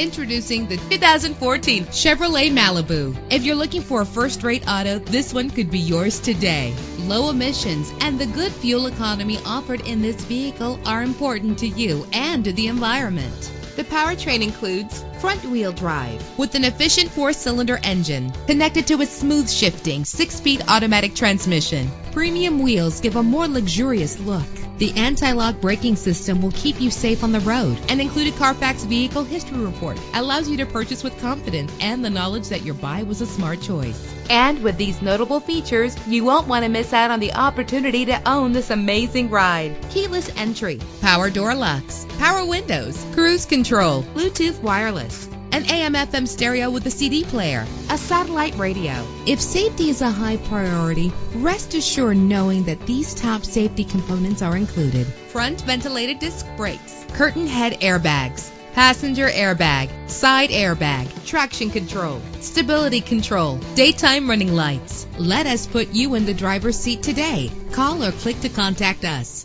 Introducing the 2014 Chevrolet Malibu. If you're looking for a first-rate auto, this one could be yours today. Low emissions and the good fuel economy offered in this vehicle are important to you and to the environment. The powertrain includes front-wheel drive with an efficient 4-cylinder engine connected to a smooth shifting 6-speed automatic transmission. Premium wheels give a more luxurious look. The anti-lock braking system will keep you safe on the road. An included Carfax Vehicle History Report allows you to purchase with confidence and the knowledge that your buy was a smart choice. And with these notable features, you won't want to miss out on the opportunity to own this amazing ride. Keyless entry, power door locks, power windows, cruise control, Bluetooth wireless, an AM/FM stereo with a CD player, a satellite radio. If safety is a high priority, rest assured knowing that these top safety components are included. Front ventilated disc brakes, curtain head airbags, passenger airbag, side airbag, traction control, stability control, daytime running lights. Let us put you in the driver's seat today. Call or click to contact us.